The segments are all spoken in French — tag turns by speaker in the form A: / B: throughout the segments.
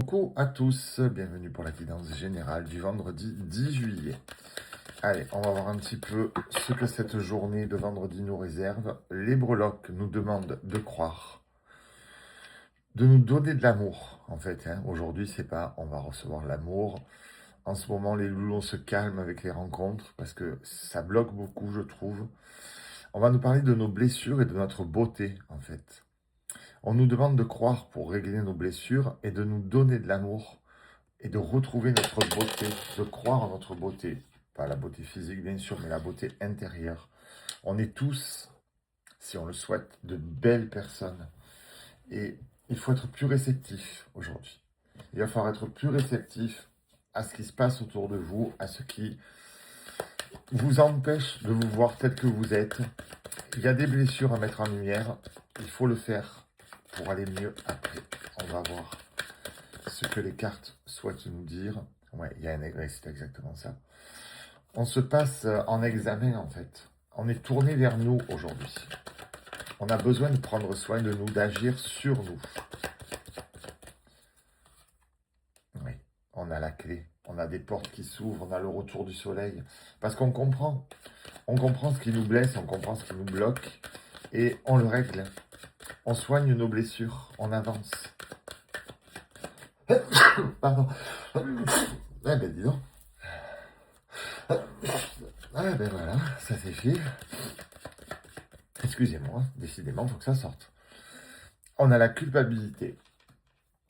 A: Coucou à tous, bienvenue pour la guidance générale du vendredi 10 juillet. Allez, on va voir un petit peu ce que cette journée de vendredi nous réserve. Les breloques nous demandent de croire, de nous donner de l'amour, en fait. Aujourd'hui, c'est pas on va recevoir l'amour. En ce moment, les loulous se calment avec les rencontres parce que ça bloque beaucoup, je trouve. On va nous parler de nos blessures et de notre beauté, en fait. On nous demande de croire pour régler nos blessures et de nous donner de l'amour et de retrouver notre beauté, de croire en notre beauté. Pas la beauté physique, bien sûr, mais la beauté intérieure. On est tous, si on le souhaite, de belles personnes. Et il faut être plus réceptif aujourd'hui. Il va falloir être plus réceptif à ce qui se passe autour de vous, à ce qui vous empêche de vous voir tel que vous êtes. Il y a des blessures à mettre en lumière. Il faut le faire pour aller mieux après. On va voir ce que les cartes souhaitent nous dire. Ouais, il y a un aigré, c'est exactement ça. On se passe en examen, en fait. On est tourné vers nous aujourd'hui. On a besoin de prendre soin de nous, d'agir sur nous. Oui, on a la clé. On a des portes qui s'ouvrent, on a le retour du soleil. Parce qu'on comprend. On comprend ce qui nous blesse, on comprend ce qui nous bloque. Et on le règle. On soigne nos blessures, on avance. Pardon. Eh ben dis donc. Ah ben voilà, ça c'est fait. Excusez-moi, décidément, il faut que ça sorte. On a la culpabilité.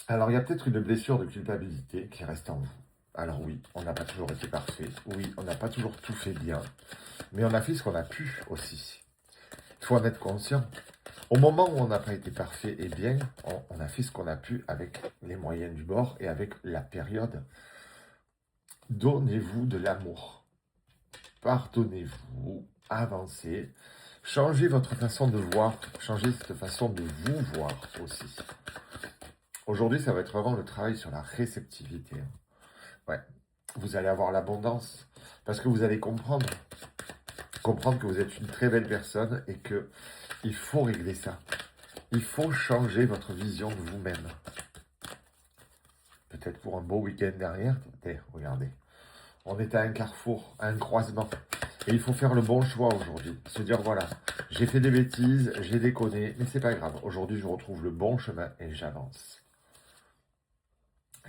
A: Alors, il y a peut-être une blessure de culpabilité qui reste en vous. Alors oui, on n'a pas toujours été parfait. Oui, on n'a pas toujours tout fait bien. Mais on a fait ce qu'on a pu aussi. Il faut en être conscient. Au moment où on n'a pas été parfait et bien, on a fait ce qu'on a pu avec les moyens du bord et avec la période. Donnez-vous de l'amour. Pardonnez-vous. Avancez. Changez votre façon de voir. Changez cette façon de vous voir aussi. Aujourd'hui, ça va être vraiment le travail sur la réceptivité. Ouais, vous allez avoir l'abondance parce que vous allez comprendre que vous êtes une très belle personne et que il faut régler ça. Il faut changer votre vision de vous-même. Peut-être pour un beau week-end derrière. Regardez, on est à un carrefour, à un croisement. Et il faut faire le bon choix aujourd'hui. Se dire, voilà, j'ai fait des bêtises, j'ai déconné, mais c'est pas grave. Aujourd'hui, je retrouve le bon chemin et j'avance.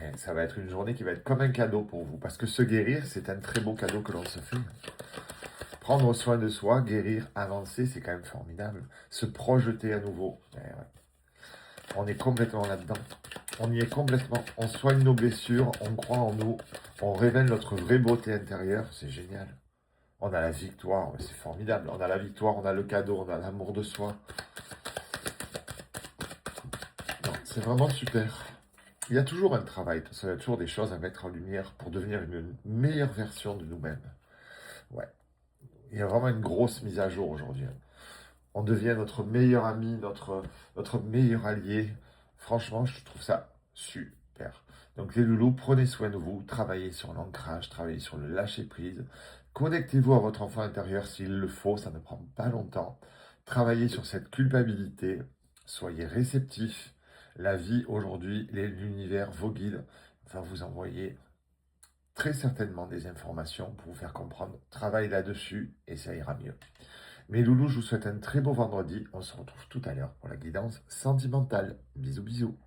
A: Et ça va être une journée qui va être comme un cadeau pour vous. Parce que se guérir, c'est un très beau cadeau que l'on se fait. Prendre soin de soi, guérir, avancer, c'est quand même formidable. Se projeter à nouveau. Ouais. On est complètement là-dedans. On y est complètement. On soigne nos blessures, on croit en nous, on révèle notre vraie beauté intérieure. C'est génial. On a la victoire, c'est formidable. On a la victoire, on a le cadeau, on a l'amour de soi. C'est vraiment super. Il y a toujours un travail, il y a toujours des choses à mettre en lumière pour devenir une meilleure version de nous-mêmes. Ouais. Il y a vraiment une grosse mise à jour aujourd'hui. On devient notre meilleur ami, notre meilleur allié. Franchement, je trouve ça super. Donc les loulous, prenez soin de vous, travaillez sur l'ancrage, travaillez sur le lâcher-prise. Connectez-vous à votre enfant intérieur s'il le faut, ça ne prend pas longtemps. Travaillez sur cette culpabilité, soyez réceptifs. La vie aujourd'hui, l'univers, vos guides, va vous envoyer très certainement des informations pour vous faire comprendre. Travaillez là-dessus et ça ira mieux. Mes loulous, je vous souhaite un très beau vendredi. On se retrouve tout à l'heure pour la guidance sentimentale. Bisous, bisous.